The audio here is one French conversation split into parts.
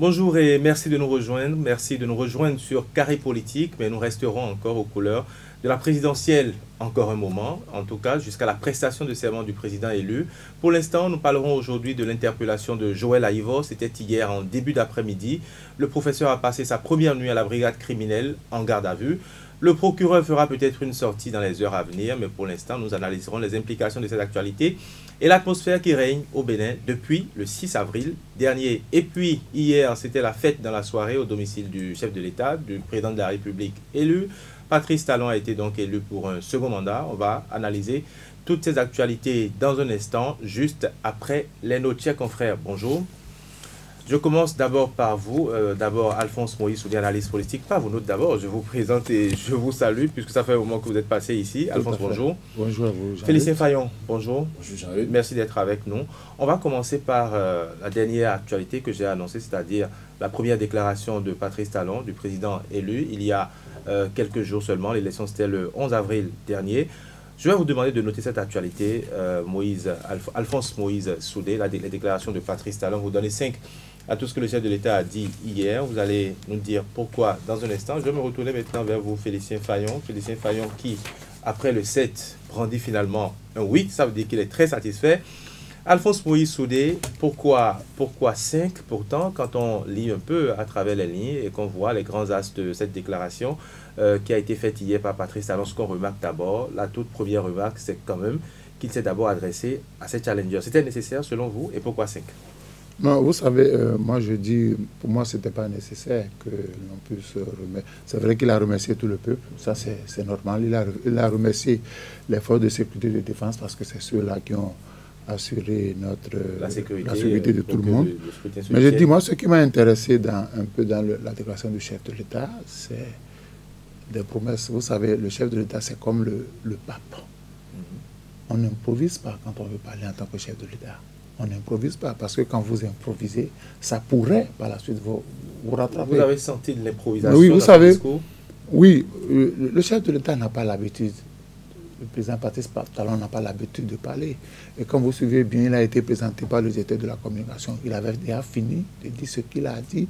Bonjour et merci de nous rejoindre. Merci de nous rejoindre sur Carré Politique, mais nous resterons encore aux couleurs de la présidentielle encore un moment, en tout cas jusqu'à la prestation de serment du président élu. Pour l'instant, nous parlerons aujourd'hui de l'interpellation de Joël Aïvo. C'était hier en début d'après-midi. Le professeur a passé sa première nuit à la brigade criminelle en garde à vue. Le procureur fera peut-être une sortie dans les heures à venir, mais pour l'instant, nous analyserons les implications de cette actualité et l'atmosphère qui règne au Bénin depuis le 6 avril dernier. Et puis, hier, c'était la fête dans la soirée au domicile du chef de l'État, du président de la République élu. Patrice Talon a été donc élu pour un second mandat. On va analyser toutes ces actualités dans un instant, juste après les notes. Chers confrères, bonjour. Je commence d'abord par vous, d'abord Alphonse Moïse, Soudi, analyste politique. Pas vous notes d'abord, je vous présente et je vous salue, puisque ça fait un moment que vous êtes passé ici. Alphonse, bonjour. Bonjour à vous, Jean-Luc. Félicien Fayon, bonjour. Bonjour, Jean-Luc. Merci d'être avec nous. On va commencer par la dernière actualité que j'ai annoncée, c'est-à-dire la première déclaration de Patrice Talon, du président élu, il y a quelques jours seulement. L'élection, c'était le 11 avril dernier. Je vais vous demander de noter cette actualité, Alphonse Moïse Soudé, la déclaration de Patrice Talon. Vous donnez 5 à tout ce que le chef de l'État a dit hier. Vous allez nous dire pourquoi dans un instant. Je vais me retourner maintenant vers vous, Félicien Fayon. Félicien Fayon qui, après le 7, brandit finalement un 8. Ça veut dire qu'il est très satisfait. Alphonse Moïse Soudé, pourquoi 5 pourtant, quand on lit un peu à travers les lignes et qu'on voit les grands axes de cette déclaration qui a été faite hier par Patrice Talon, ce qu'on remarque d'abord, la toute première remarque, c'est quand même qu'il s'est d'abord adressé à ces challengers. C'était nécessaire selon vous et pourquoi 5? Non, vous savez, moi je dis, pour moi, ce n'était pas nécessaire que l'on puisse remettre. C'est vrai qu'il a remercié tout le peuple, ça c'est normal. Il a remercié les forces de sécurité et de défense parce que c'est ceux-là qui ont assuré la sécurité de tout le monde. Mais je dis, moi, ce qui m'a intéressé un peu dans la déclaration du chef de l'État, c'est des promesses. Vous savez, le chef de l'État, c'est comme le pape. On n'improvise pas quand on veut parler en tant que chef de l'État. On n'improvise pas, parce que quand vous improvisez, ça pourrait par la suite vous rattraper. Vous avez senti de l'improvisation? Oui, vous savez, oui, le chef de l'État n'a pas l'habitude. Le président Patrice Talon n'a pas l'habitude de parler. Et comme vous suivez bien, il a été présenté par le directeur de la communication. Il avait déjà fini de dire ce qu'il a dit.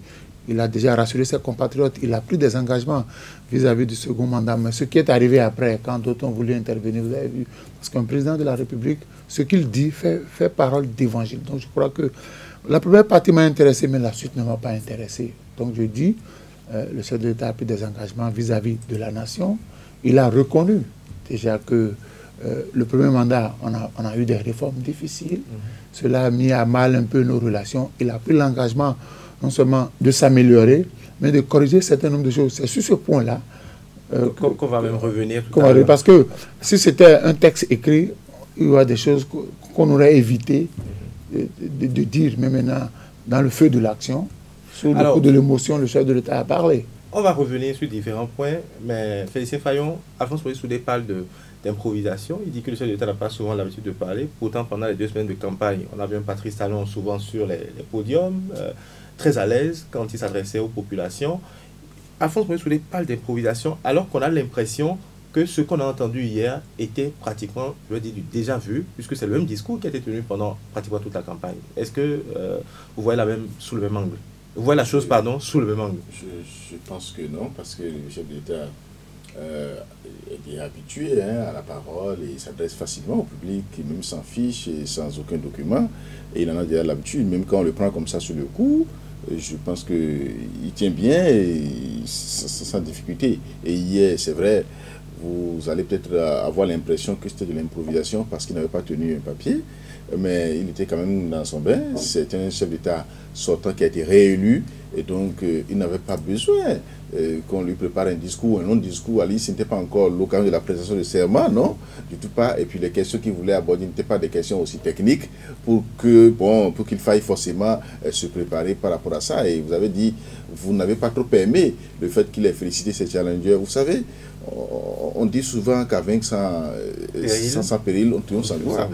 Il a déjà rassuré ses compatriotes. Il a pris des engagements vis-à-vis du second mandat. Mais ce qui est arrivé après, quand d'autres ont voulu intervenir, vous avez vu, parce qu'un président de la République, ce qu'il dit fait parole d'évangile. Donc je crois que la première partie m'a intéressé, mais la suite ne m'a pas intéressé. Donc je dis, le chef de l'État a pris des engagements vis-à-vis de la nation. Il a reconnu déjà que le premier mandat, on a eu des réformes difficiles. Cela a mis à mal un peu nos relations. Il a pris l'engagement non seulement de s'améliorer, mais de corriger un certain nombre de choses. C'est sur ce point-là qu'on va même revenir. Parce que si c'était un texte écrit, il y aura des choses qu'on aurait évité de dire, mais maintenant, dans le feu de l'action, sur le coup de l'émotion, le chef de l'État a parlé. On va revenir sur différents points, mais Félicien Fayon, Alphonse Moïse Soudé parle d'improvisation. Il dit que le chef de l'État n'a pas souvent l'habitude de parler. Pourtant, pendant les 2 semaines de campagne, on a vu un Patrice Talon souvent sur les podiums, très à l'aise quand il s'adressait aux populations. Alphonse Moïse Soudé parle d'improvisation alors qu'on a l'impression que ce qu'on a entendu hier était pratiquement, je veux dire, du déjà vu, puisque c'est le même discours qui a été tenu pendant pratiquement toute la campagne. Est-ce que vous voyez sous le même angle? Vous voyez la chose, pardon, sous le même angle? Je pense que non, parce que le chef de l'État est habitué à la parole et s'adresse facilement au public, et même sans fiche et sans aucun document. Et il en a déjà l'habitude, même quand on le prend comme ça sur le coup, je pense qu'il tient bien et sans difficulté. Et hier, c'est vrai, vous allez peut-être avoir l'impression que c'était de l'improvisation parce qu'il n'avait pas tenu un papier, mais il était quand même dans son bain. C'est un chef d'État sortant qui a été réélu et donc il n'avait pas besoin qu'on lui prépare un discours, un long discours. Ali, ce n'était pas encore l'occasion de la présentation de serment, non, du tout pas. Et puis les questions qu'il voulait aborder n'étaient pas des questions aussi techniques pour qu'il faille forcément se préparer par rapport à ça. Et vous avez dit, vous n'avez pas trop aimé le fait qu'il ait félicité ses challengers. Vous savez, on dit souvent qu'à vaincre sans péril, on triomphe sans gloire.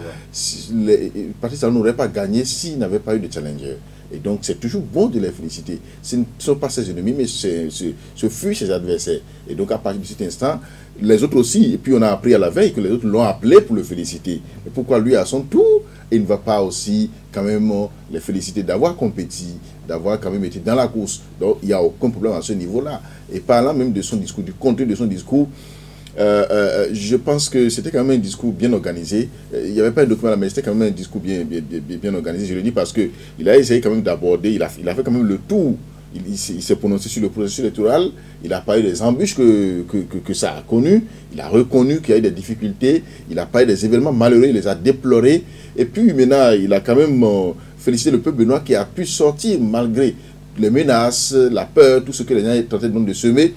Patrice Talon n'aurait pas gagné s'il n'avait pas eu de challenger. Et donc, c'est toujours bon de les féliciter. Ce ne sont pas ses ennemis, mais ce fut ses adversaires. Et donc, à partir de cet instant, les autres aussi, et puis on a appris à la veille que les autres l'ont appelé pour le féliciter. Mais pourquoi lui, à son tour, et il ne va pas aussi quand même les féliciter d'avoir compétit, d'avoir quand même été dans la course. Donc il n'y a aucun problème à ce niveau-là. Et parlant même de son discours, du contenu de son discours, je pense que c'était quand même un discours bien organisé. Il n'y avait pas un document là, mais c'était quand même un discours bien organisé. Je le dis parce qu'il a essayé quand même d'aborder, il a fait quand même le tour. Il s'est prononcé sur le processus électoral. Il a parlé des embûches que ça a connues. Il a reconnu qu'il y a eu des difficultés. Il a parlé des événements malheureux, il les a déplorés. Et puis maintenant, il a quand même félicité le peuple béninois qui a pu sortir malgré les menaces, la peur, tout ce que les gens tentaient de semer.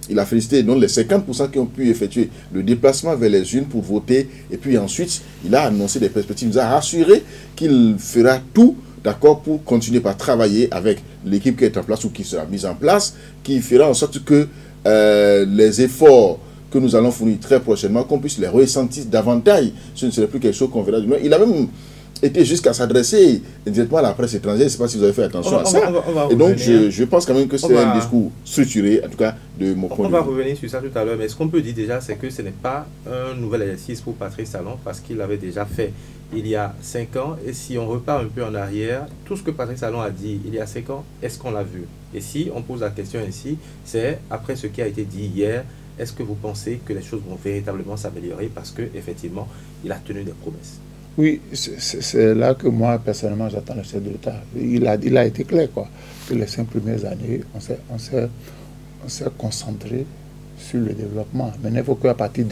Il a félicité donc les 50% qui ont pu effectuer le déplacement vers les urnes pour voter. Et puis ensuite, il a annoncé des perspectives. Il nous a rassuré qu'il fera tout, d'accord, pour continuer par travailler avec l'équipe qui est en place ou qui sera mise en place, qui fera en sorte que les efforts que nous allons fournir très prochainement, qu'on puisse les ressentir davantage. Ce ne serait plus quelque chose qu'on verra du loin. Il a même été jusqu'à s'adresser directement à la presse étrangère. Je ne sais pas si vous avez fait attention à ça. Et donc, je pense quand même que c'est un discours structuré, en tout cas, de mon point de vue. On va revenir sur ça tout à l'heure, mais ce qu'on peut dire déjà, c'est que ce n'est pas un nouvel exercice pour Patrice Talon, parce qu'il l'avait déjà fait il y a 5 ans. Et si on repart un peu en arrière, tout ce que Patrice Talon a dit il y a 5 ans, est-ce qu'on l'a vu? Et si on pose la question ainsi, c'est après ce qui a été dit hier, est-ce que vous pensez que les choses vont véritablement s'améliorer parce qu'effectivement, il a tenu des promesses? Oui, c'est là que moi, personnellement, j'attends le chef de l'État. Il a été clair, quoi, que les 5 premières années, on s'est concentré sur le développement. Maintenant, il faut qu'à partir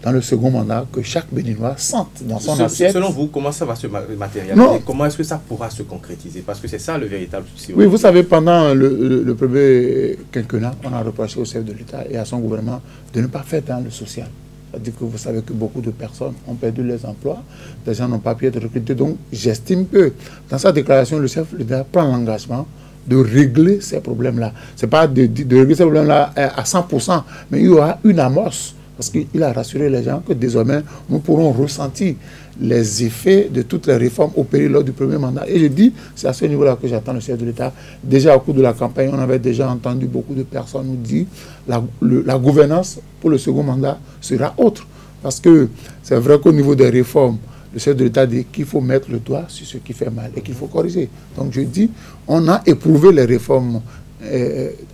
dans le second mandat, que chaque Béninois sente dans son assiette. Selon vous, comment ça va se matérialiser? Comment est-ce que ça pourra se concrétiser? Parce que c'est ça le véritable souci. Oui, vous savez, pendant le premier quinquennat, on a reproché au chef de l'État et à son gouvernement de ne pas faire dans le social. C'est-à-dire que vous savez que beaucoup de personnes ont perdu leurs emplois, des gens n'ont pas pu être recrutés. Donc, j'estime que dans sa déclaration, le chef de l'État prend l'engagement de régler ces problèmes-là. Ce n'est pas de régler ces problèmes-là à 100%, mais il y aura une amorce. Parce qu'il a rassuré les gens que désormais, nous pourrons ressentir les effets de toutes les réformes opérées lors du premier mandat. Et je dis, c'est à ce niveau-là que j'attends le chef de l'État. Déjà au cours de la campagne, on avait déjà entendu beaucoup de personnes nous dire la gouvernance pour le second mandat sera autre. Parce que c'est vrai qu'au niveau des réformes, le chef de l'État dit qu'il faut mettre le doigt sur ce qui fait mal et qu'il faut corriger. Donc je dis, on a éprouvé les réformes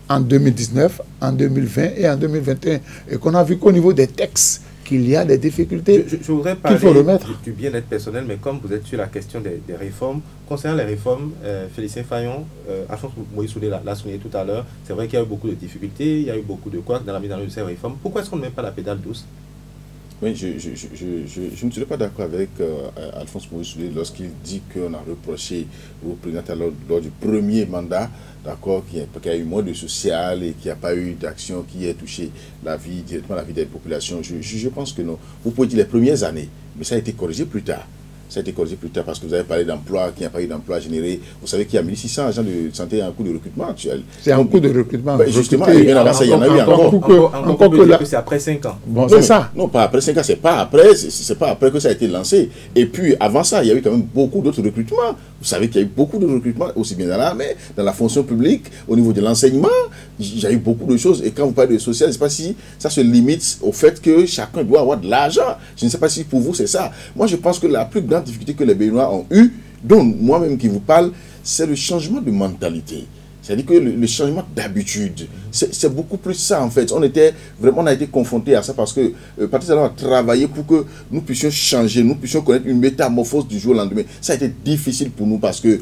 en 2019, en 2020 et en 2021. Et qu'on a vu qu'au niveau des textes, qu'il y a des difficultés je voudrais parler du bien-être personnel, mais comme vous êtes sur la question des réformes, concernant les réformes, Félicien Fayon, Alphonse Moïse Soudé l'a souligné tout à l'heure, c'est vrai qu'il y a eu beaucoup de difficultés, il y a eu beaucoup de couacs dans la mise en œuvre de ces réformes. Pourquoi est-ce qu'on ne met pas la pédale douce? Oui, je ne suis pas d'accord avec Alphonse Moïse Soudé lorsqu'il dit qu'on a reproché au président lors du premier mandat, d'accord, qu'il y a eu moins de social et qu'il n'y a pas eu d'action qui ait touché directement la vie des populations. Je pense que non. Vous pouvez dire les premières années, mais ça a été corrigé plus tard. Ça a été corrigé plus tard parce que vous avez parlé d'emploi, qu'il n'y a pas eu d'emploi généré. Vous savez qu'il y a 1600 agents de santé en cours de recrutement actuel. C'est un cours de recrutement. Ben justement, et bien avant ça, il y en a eu encore. Encore que c'est après 5 ans. Bon, c'est ça. Non, pas après 5 ans, c'est pas après que ça a été lancé. Et puis, avant ça, il y a eu quand même beaucoup d'autres recrutements. Vous savez qu'il y a eu beaucoup de recrutements, aussi bien dans l'armée, dans la fonction publique, au niveau de l'enseignement. Il y a eu beaucoup de choses. Et quand vous parlez de social, je ne sais pas si ça se limite au fait que chacun doit avoir de l'argent. Je ne sais pas si pour vous c'est ça. Moi, je pense que la plus grande difficulté que les Béninois ont eue, dont moi-même qui vous parle, c'est le changement de mentalité. C'est-à-dire que le changement d'habitude, c'est beaucoup plus ça en fait. On a été confrontés à ça parce que Patrice Talon a travaillé pour que nous puissions changer, nous puissions connaître une métamorphose du jour au lendemain. Ça a été difficile pour nous parce que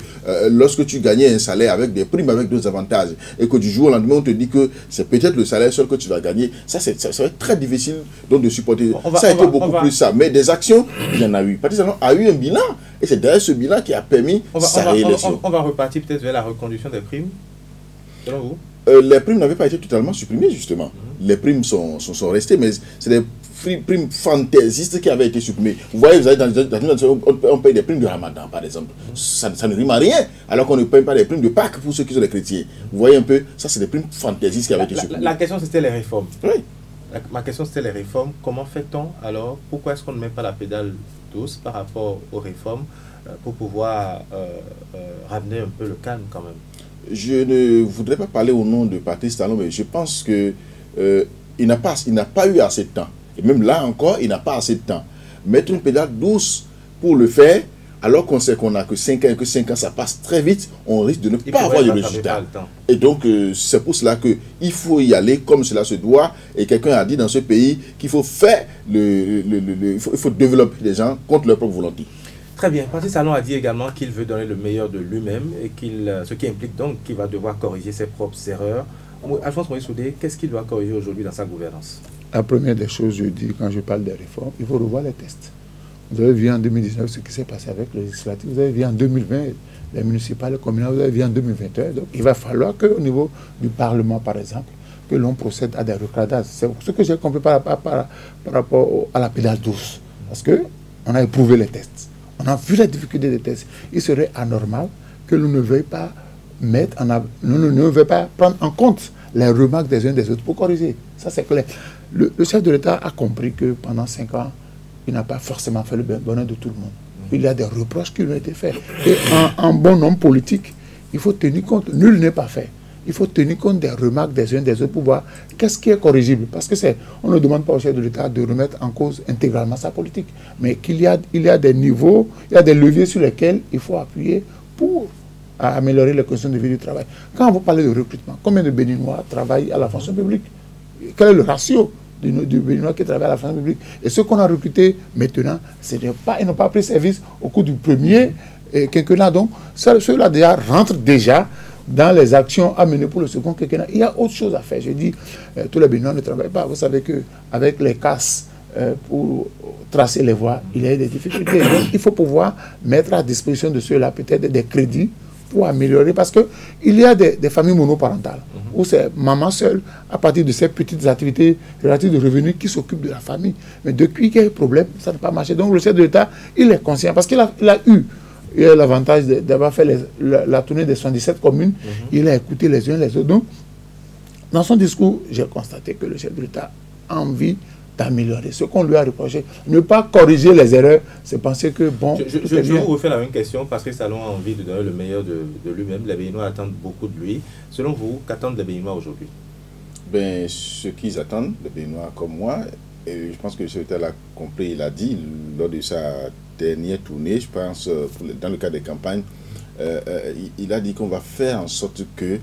lorsque tu gagnais un salaire avec des primes, avec d'autres avantages, et que du jour au lendemain on te dit que c'est peut-être le salaire seul que tu vas gagner, ça va être très difficile donc de supporter. Ça a été beaucoup plus ça. Mais des actions, il y en a eu. Patrice Talon a eu un bilan et c'est derrière ce bilan qui a permis sa réélection. On va repartir peut-être vers la reconduction des primes. Selon vous? Les primes n'avaient pas été totalement supprimées, justement. Les primes sont restées, mais c'est des primes fantaisistes qui avaient été supprimées. Vous voyez, vous avez on paye des primes de Ramadan, par exemple. Ça ne rime à rien, alors qu'on ne paye pas des primes de Pâques pour ceux qui sont des chrétiens. Vous voyez un peu, ça c'est des primes fantaisistes qui avaient été supprimées. La question c'était les réformes. Oui. Ma question c'était les réformes. Comment fait-on alors? Pourquoi est-ce qu'on ne met pas la pédale douce par rapport aux réformes pour pouvoir ramener un peu le calme quand même? Je ne voudrais pas parler au nom de Patrice Talon, mais je pense que il n'a pas eu assez de temps. Et même là encore, il n'a pas assez de temps. Mettre une pédale douce pour le faire, alors qu'on sait qu'on n'a que 5 ans et que 5 ans ça passe très vite, on risque de ne pas avoir de résultat. Et donc c'est pour cela qu'il faut y aller comme cela se doit. Et quelqu'un a dit dans ce pays qu'il faut faire il faut développer les gens contre leur propre volonté. Très bien. Patrice Talon a dit également qu'il veut donner le meilleur de lui-même et ce qui implique donc qu'il va devoir corriger ses propres erreurs. Alphonse Moïse Soudé, qu'est-ce qu'il doit corriger aujourd'hui dans sa gouvernance? La première des choses, je dis, quand je parle des réformes, il faut revoir les tests. Vous avez vu en 2019 ce qui s'est passé avec le législatif, vous avez vu en 2020 les municipales, les communales, vous avez vu en 2021. Donc il va falloir qu'au niveau du Parlement, par exemple, que l'on procède à des recadasses. C'est ce que j'ai compris par rapport à la pédale douce. Parce qu'on a éprouvé les tests. On a vu la difficulté des tests. Il serait anormal que l'on ne veuille pas ne veuille pas prendre en compte les remarques des uns des autres pour corriger. Ça, c'est clair. Le chef de l'État a compris que pendant 5 ans, il n'a pas forcément fait le bonheur de tout le monde. Il y a des reproches qui lui ont été faits. Et en bon homme politique, il faut tenir compte. Nul n'est pas fait. Il faut tenir compte des remarques des uns des autres pour voir qu'est-ce qui est corrigible. Parce que on ne demande pas au chef de l'État de remettre en cause intégralement sa politique. Mais qu'il y a des niveaux, il y a des leviers sur lesquels il faut appuyer pour améliorer les conditions de vie du travail. Quand vous parlez de recrutement, combien de Béninois travaillent à la fonction publique? Quel est le ratio du Béninois qui travaille à la fonction publique? Et ceux qu'on a recrutés maintenant, ils n'ont pas pris service au cours du premier quinquennat. Donc, ceux-là déjà rentrent déjà dans les actions à mener pour le second quinquennat. Il y a autre chose à faire. Je dis, tous les Béninois ne travaillent pas. Vous savez qu'avec les casses pour tracer les voies, il y a des difficultés. Donc, il faut pouvoir mettre à disposition de ceux-là peut-être des crédits pour améliorer, parce qu'il y a des familles monoparentales où c'est maman seule, à partir de ces petites activités relatives de revenus, qui s'occupent de la famille. Mais depuis qu'il y a eu problème, ça n'a pas marché. Donc le chef de l'État, il est conscient, parce qu'il a eu l'avantage d'avoir fait la tournée des 77 communes, il a écouté les uns les autres. Donc, dans son discours, j'ai constaté que le chef de l'État a envie d'améliorer ce qu'on lui a reproché. Ne pas corriger les erreurs, c'est penser que bon... Je vous refais la même question, parce que Talon a envie de donner le meilleur de lui-même. Les Béninois attendent beaucoup de lui. Selon vous, qu'attendent les Béninois aujourd'hui? Ben, ce qu'ils attendent, les Béninois comme moi, et je pense que le secrétaire l'a compris, il a dit lors de sa dernière tournée, je pense, dans le cadre des campagnes, il a dit qu'on va faire en sorte que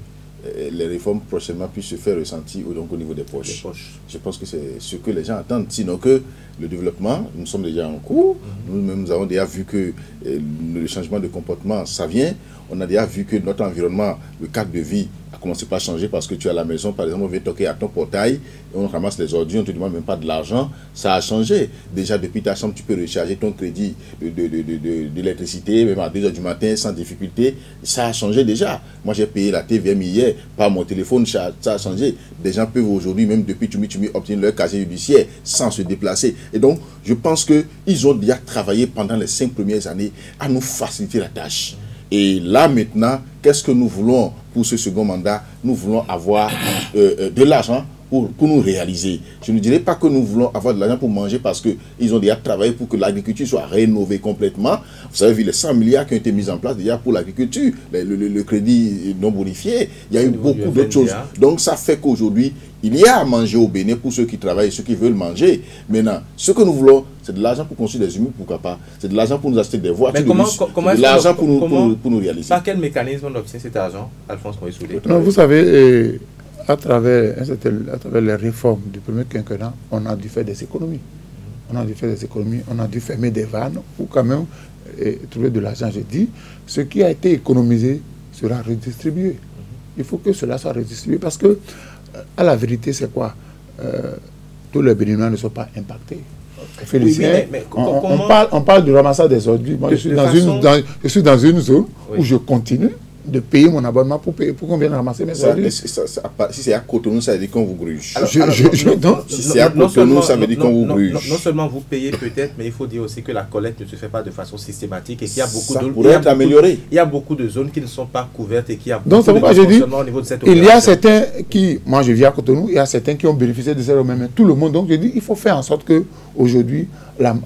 les réformes prochainement puissent se faire ressentir donc au niveau des poches. Je pense que c'est ce que les gens attendent. Sinon que le développement, nous sommes déjà en cours. Nous avons déjà vu que le changement de comportement, ça vient. On a déjà vu que notre environnement, le cadre de vie a commencé par changer, parce que tu es à la maison, par exemple, on vient toquer à ton portail, et on ramasse les ordures, on ne te demande même pas de l'argent. Ça a changé. Déjà, depuis ta chambre, tu peux recharger ton crédit d'électricité, même à 2 h du matin, sans difficulté. Ça a changé déjà. Moi, j'ai payé la TVM hier par mon téléphone, ça a changé. Des gens peuvent aujourd'hui, même depuis Tumi, obtenir leur casier judiciaire sans se déplacer. Et donc, je pense qu'ils ont déjà travaillé pendant les 5 premières années à nous faciliter la tâche. Et là, maintenant, qu'est-ce que nous voulons pour ce second mandat? Nous voulons avoir de l'argent pour nous réaliser. Je ne dirais pas que nous voulons avoir de l'argent pour manger, parce qu'ils ont déjà travaillé pour que l'agriculture soit rénovée complètement. Vous avez vu les 100 milliards qui ont été mis en place déjà pour l'agriculture, le crédit non bonifié. Il y a eu beaucoup d'autres choses. Donc ça fait qu'aujourd'hui, il y a à manger au Bénin pour ceux qui travaillent et ceux qui veulent manger. Maintenant, ce que nous voulons, c'est de l'argent pour construire des immeubles, pourquoi pas. C'est de l'argent pour nous acheter des voitures, de l'argent pour nous réaliser. Par quel mécanisme on obtient cet argent, Alphonse Moïse Soudé? Non, vous savez, à travers les réformes du premier quinquennat, on a dû faire des économies. On a dû fermer des vannes pour quand même trouver de l'argent. Je dis, ce qui a été économisé sera redistribué. Il faut que cela soit redistribué, parce que, à la vérité, c'est quoi? Tous les Béninois ne sont pas impactés. Félicien, oui, on parle du ramassage des ordures. Moi, je suis dans une zone où je continue de payer mon abonnement pour qu'on vienne ramasser mes ordures. Si c'est à Cotonou, ça veut dire qu'on vous gruge. Si c'est à Cotonou, ça veut dire qu'on vous gruge. Non seulement vous payez peut-être, mais il faut dire aussi que la collecte ne se fait pas de façon systématique et qu'il y a beaucoup de... Ça pourrait être amélioré. Il y a beaucoup de zones qui ne sont pas couvertes et qui a beaucoup de dysfonctionnement au niveau de cette opération. Il y a certains qui... Moi, je vis à Cotonou, il y a certains qui ont bénéficié de ça eux-mêmes. Tout le monde. Donc, je dis, il faut faire en sorte que aujourd'hui...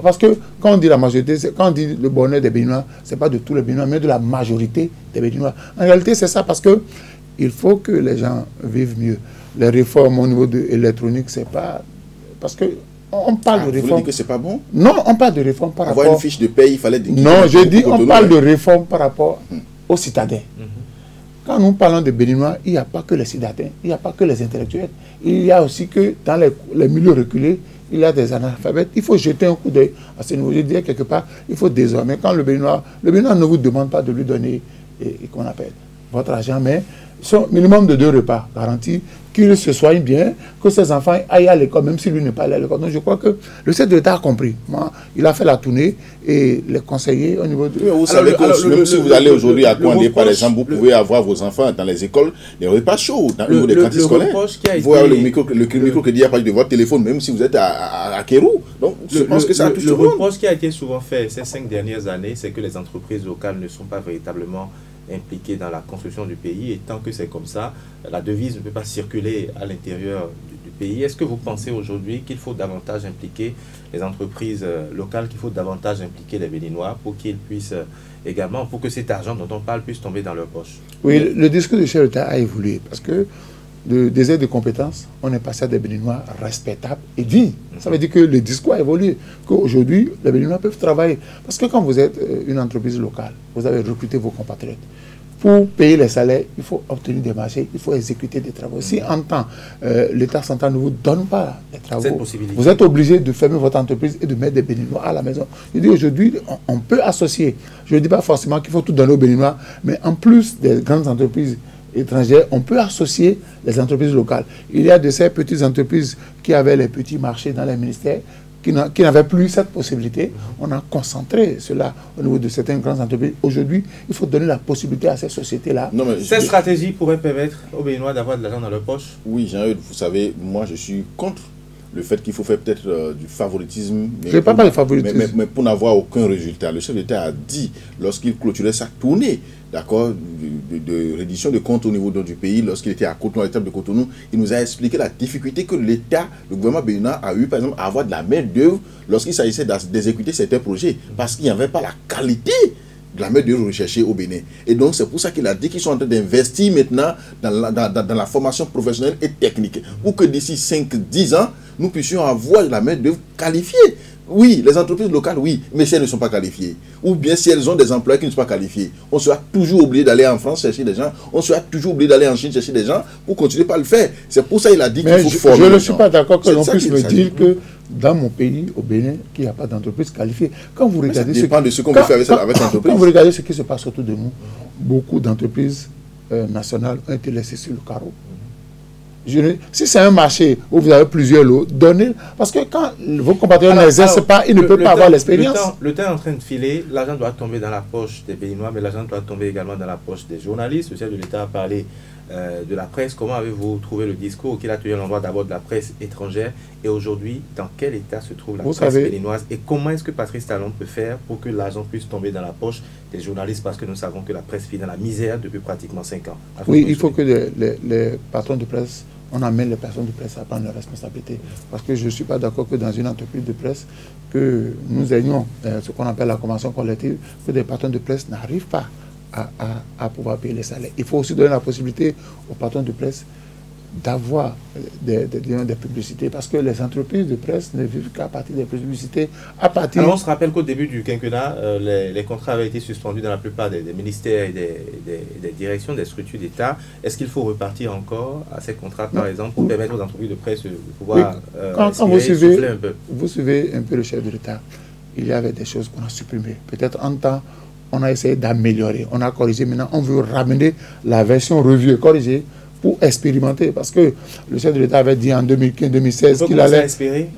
Parce que quand on dit la majorité, quand on dit le bonheur des Béninois, ce n'est pas de tous les Béninois, mais de la majorité des Béninois. En réalité, c'est ça, parce que il faut que les gens vivent mieux. Les réformes au niveau de l'électronique, c'est pas... Parce que On parle de réforme. Vous dites que c'est pas bon? Non, on parle de réforme par rapport... Avoir une fiche de paye, il fallait... Non, je dis, on parle de réforme par rapport aux citadins. Quand nous parlons de Béninois, il n'y a pas que les citadins, il n'y a pas que les intellectuels. Il y a aussi que dans les milieux reculés, il y a des analphabètes. Il faut jeter un coup d'œil à ce niveau. Je dis quelque part, il faut désormais, quand le Béninois ne vous demande pas de lui donner, qu'on appelle, votre argent, mais son minimum de 2 repas garantis, qu'il se soigne bien, que ses enfants aillent à l'école, même si lui n'est pas allé à l'école. Donc je crois que le chef de l'État a compris. Moi, il a fait la tournée et les conseillers au niveau de... Vous savez que même si vous allez aujourd'hui à Kouandé, par exemple, vous pouvez avoir vos enfants dans les écoles, des repas chauds, dans le cantines scolaires. Vous avez le microcrédit à partir de votre téléphone, même si vous êtes à Kérou. Donc je pense que ça touche tout le monde. Le reproche qui a été souvent fait ces 5 dernières années, c'est que les entreprises locales ne sont pas véritablement impliqués dans la construction du pays, et tant que c'est comme ça, la devise ne peut pas circuler à l'intérieur du pays. Est-ce que vous pensez aujourd'hui qu'il faut davantage impliquer les entreprises locales, qu'il faut davantage impliquer les Béninois pour qu'ils puissent également, pour que cet argent dont on parle puisse tomber dans leur poche? Oui, le discours du chef de l'État a évolué parce que des aides de compétences, on est passé à des Béninois respectables et dignes. Ça veut dire que le discours a évolué, qu'aujourd'hui, les Béninois peuvent travailler. Parce que quand vous êtes une entreprise locale, vous avez recruté vos compatriotes. Pour payer les salaires, il faut obtenir des marchés, il faut exécuter des travaux. Si en temps, l'État central ne vous donne pas les travaux, vous êtes obligé de fermer votre entreprise et de mettre des Béninois à la maison. Je dis aujourd'hui, on peut associer. Je ne dis pas forcément qu'il faut tout donner aux Béninois, mais en plus des grandes entreprises étrangères, on peut associer les entreprises locales. Il y a de ces petites entreprises qui avaient les petits marchés dans les ministères, qui n'avaient plus cette possibilité. On a concentré cela au niveau de certaines grandes entreprises. Aujourd'hui, il faut donner la possibilité à ces sociétés-là. Cette stratégie pourrait permettre aux Béninois d'avoir de l'argent dans leur poche? Oui, Jean-Eudes, vous savez, moi je suis contre le fait qu'il faut faire peut-être du favoritisme. Je ne parle pas de favoritisme. Mais pour n'avoir aucun résultat. Le chef de l'État a dit, lorsqu'il clôturait sa tournée, d'accord, de reddition de comptes au niveau du pays, lorsqu'il était à Cotonou, à l'étape de Cotonou, il nous a expliqué la difficulté que l'État, le gouvernement béninois a eu, par exemple, à avoir de la main-d'œuvre lorsqu'il s'agissait d'exécuter certains projets, parce qu'il n'y avait pas la qualité de la main-d'œuvre recherchée au Bénin. Et donc, c'est pour ça qu'il a dit qu'ils sont en train d'investir maintenant dans la formation professionnelle et technique, pour que d'ici 5-10 ans, nous puissions avoir de la main-d'œuvre qualifiée. Oui, les entreprises locales, oui, mais si elles ne sont pas qualifiées, ou bien si elles ont des employés qui ne sont pas qualifiés, on sera toujours obligé d'aller en France chercher des gens, on sera toujours obligé d'aller en Chine chercher des gens pour continuer par le faire. C'est pour ça qu'il a dit qu'il faut former. Je ne suis pas d'accord que l'on puisse me dire que dans mon pays, au Bénin, qu'il n'y a pas d'entreprise qualifiée. Quand vous regardez ça dépend de ce qu'on veut faire avec l'entreprise. Quand vous regardez ce qui se passe autour de nous, beaucoup d'entreprises nationales ont été laissées sur le carreau. Si c'est un marché où vous avez plusieurs lots, donnez. Parce que quand vos compatriotes n'exercent pas, ils ne peuvent pas avoir l'expérience. Le temps est en train de filer, l'argent doit tomber dans la poche des Béninois, mais l'argent doit tomber également dans la poche des journalistes. Le chef de l'État a parlé de la presse. Comment avez-vous trouvé le discours qu'il a tenu à l'endroit d'abord de la presse étrangère? Et aujourd'hui, dans quel état se trouve la presse béninoise? Et comment est-ce que Patrice Talon peut faire pour que l'argent puisse tomber dans la poche des journalistes? Parce que nous savons que la presse vit dans la misère depuis pratiquement 5 ans. Oui, il faut que les patrons de presse, on amène les personnes de presse à prendre leurs responsabilités. Parce que je ne suis pas d'accord que dans une entreprise de presse, que nous ayons ce qu'on appelle la convention collective, que des patrons de presse n'arrivent pas à pouvoir payer les salaires. Il faut aussi donner la possibilité aux patrons de presse d'avoir des publicités, parce que les entreprises de presse ne vivent qu'à partir des publicités. Alors on se rappelle qu'au début du quinquennat, les contrats avaient été suspendus dans la plupart des ministères et des directions, des structures d'État. Est-ce qu'il faut repartir encore à ces contrats, par exemple, pour permettre aux entreprises de presse de pouvoir quand vous suivez un peu le chef de l'État, il y avait des choses qu'on a supprimées. Peut-être en temps, on a essayé d'améliorer, on a corrigé. Maintenant, on veut ramener la version revue et corrigée pour expérimenter, parce que le chef de l'État avait dit en 2015-2016 qu'il allait espérer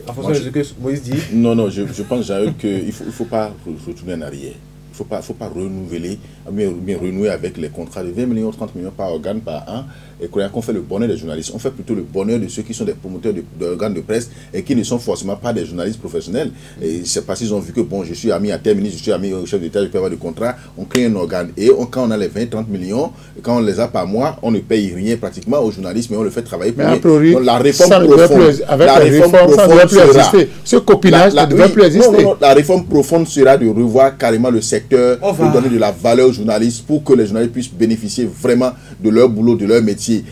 en fonction de ce que Moïse dit. Non, je pense, Jean-Eudes, qu'il ne faut pas retourner en arrière. Il ne faut pas renouveler, bien renouer avec les contrats de 20 millions, 30 millions par organe par an, et qu'on fait le bonheur des journalistes. On fait plutôt le bonheur de ceux qui sont des promoteurs d'organes de presse et qui ne sont forcément pas des journalistes professionnels. Et c'est parce qu'ils ont vu que, bon, je suis ami à tel ministre, je suis ami au chef d'État, je peux avoir des contrats, on crée un organe. Et quand on a les 20-30 millions, quand on les a par mois, on ne paye rien pratiquement aux journalistes, mais on le fait travailler pour eux. Donc la réforme profonde sera... Ce copinage ne devrait plus exister. Non, la réforme profonde sera de revoir carrément le secteur, de donner de la valeur aux journalistes pour que les journalistes puissent bénéficier vraiment de leur boulot, de leur métier.